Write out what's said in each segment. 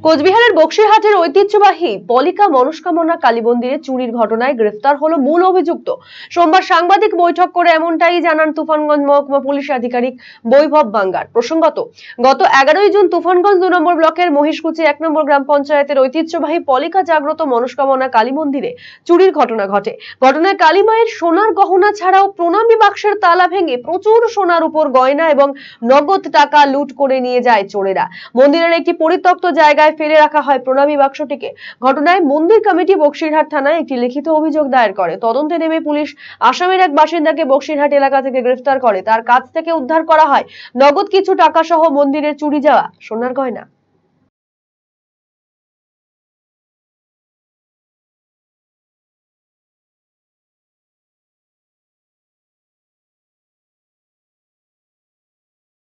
কোচবিহারের বক্সিরহাটের ঐতিহ্যবাহী পলিকা মনস্কামনা কালী মন্দিরে চুরির ঘটনায় গ্রেফতার হলো মূল অভিযুক্ত। সোমবার সাংবাদিক বৈঠক করে এমনটাই জানান তুফানগঞ্জ মহকুমা পুলিশ আধিকারিক বৈভব বাঙ্গার। প্রসঙ্গত, গত 11 জুন তুফানগঞ্জ 2 নম্বর ব্লকের মহিষকুচি 1 নম্বর গ্রাম পঞ্চায়েতের ঐতিহ্যবাহী পলিকা জাগ্রত মনস্কামনা কালী মন্দিরে চুরির ঘটনা ঘটে। ঘটনায় কালী মায়ের সোনার গহনা ছাড়াও প্রণামী বাক্সের তালা ভেঙে প্রচুর সোনার উপর গয়না এবং নগদ টাকা লুট করে নিয়ে যায় চোরেরা। মন্দিরের একটি পরিত্যক্ত জায়গায় ফেলে রাখা হয় প্রণামী বাক্সটিকে। ঘটনায় মন্দির কমিটি বক্সিরহাট থানায় একটি লিখিত অভিযোগ দায়ের করে। তদন্তে নেমে পুলিশ আসামের এক বাসিন্দাকে বক্সিরহাট এলাকা থেকে গ্রেফতার করে। তার কাছ থেকে উদ্ধার করা হয় নগদ কিছু টাকা সহ মন্দিরের চুরি যাওয়া সোনার গয়না।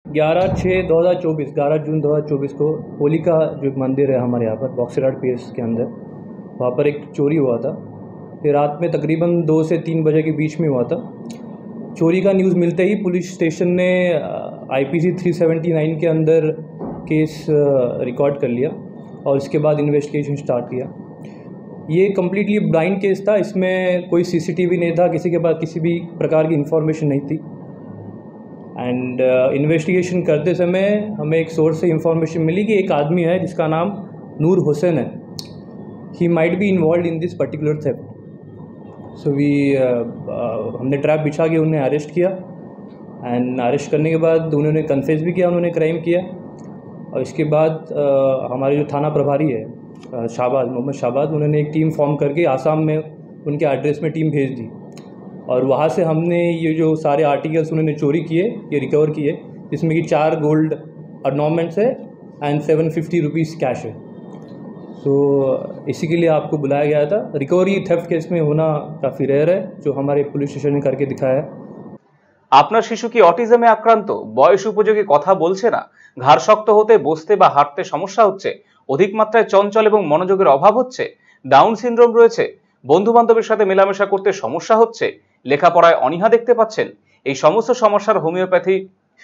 11 जून 2024 को पोलिका जो मंदिर है हमारे यहाँ पर बॉक्सरहाट पीएस के अंदर, वहाँ पर एक चोरी हुआ था। ये रात में तकरीबन 2 से 3 बजे के बीच में हुआ था। चोरी का न्यूज़ मिलते ही पुलिस स्टेशन ने IPC 379 के अंदर केस रिकॉर्ड कर लिया और इसके बाद इन्वेस्टिगेशन स्टार्ट किया। ये कम्प्लीटली ब्लाइंड केस था, इसमें कोई CCTV नहीं था, किसी के पास किसी भी प्रकार की इंफॉर्मेशन नहीं थी। एंड इन्वेस्टिगेशन करते समय हमें एक सोर्स से इंफॉर्मेशन मिली कि एक आदमी है जिसका नाम नूर हुसैन है। He might be involved in this particular theft. So हमने ट्रैप बिछा के उन्हें अरेस्ट किया एंड अरेस्ट करने के बाद उन्होंने कन्फेस भी किया, उन्होंने क्राइम किया। और इसके बाद हमारे जो थाना प्रभारी है मोहम्मद शाहबाज, उन्होंने एक टीम फॉर्म करके आसाम में उनके एड्रेस में टीम भेज दी और वहाँ से हमने ये जो सारे आर्टिकल्स उन्होंने चोरी किए ये रिकवर किए, जिसमें कि 4 गोल्ड ऑर्नामेंट्स है एंड 750 रुपीज़ कैश है। तो इसी के लिए आपको बुलाया गया था। रिकवरी थेफ्ट केस में होना काफ़ी रेयर है, जो हमारे पुलिस स्टेशन ने करके दिखाया है। আপনার শিশু কি অটিজমে আক্রান্ত? বয়স উপযোগী কথা বলছে না, ঘাড় শক্ত হতে, বসতে বা হাঁটতে সমস্যা হচ্ছে, অধিক মাত্রায় চঞ্চল এবং মনোযোগের অভাব হচ্ছে, ডাউন সিনড্রোম রয়েছে, বন্ধু বান্ধবের সাথে মেলামেশা করতে সমস্যা হচ্ছে, লেখাপড়ায় অনীহা দেখতে পাচ্ছেন, এই সমস্ত সমস্যার homeopathy,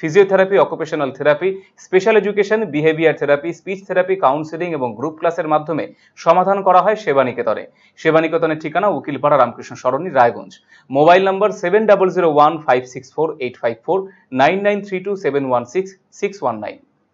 physiotherapy, occupational therapy, special education, behaviour therapy, speech therapy, counselling এবং গ্রুপ ক্লাসের মাধ্যমে সমাধান করা হয় সেবানিকেতনে। সেবানিকেতনের ঠিকানা উকিলপাড়া রামকৃষ্ণ সরণি, রায়গঞ্জ। Mobile number 7001564854, 9932716619।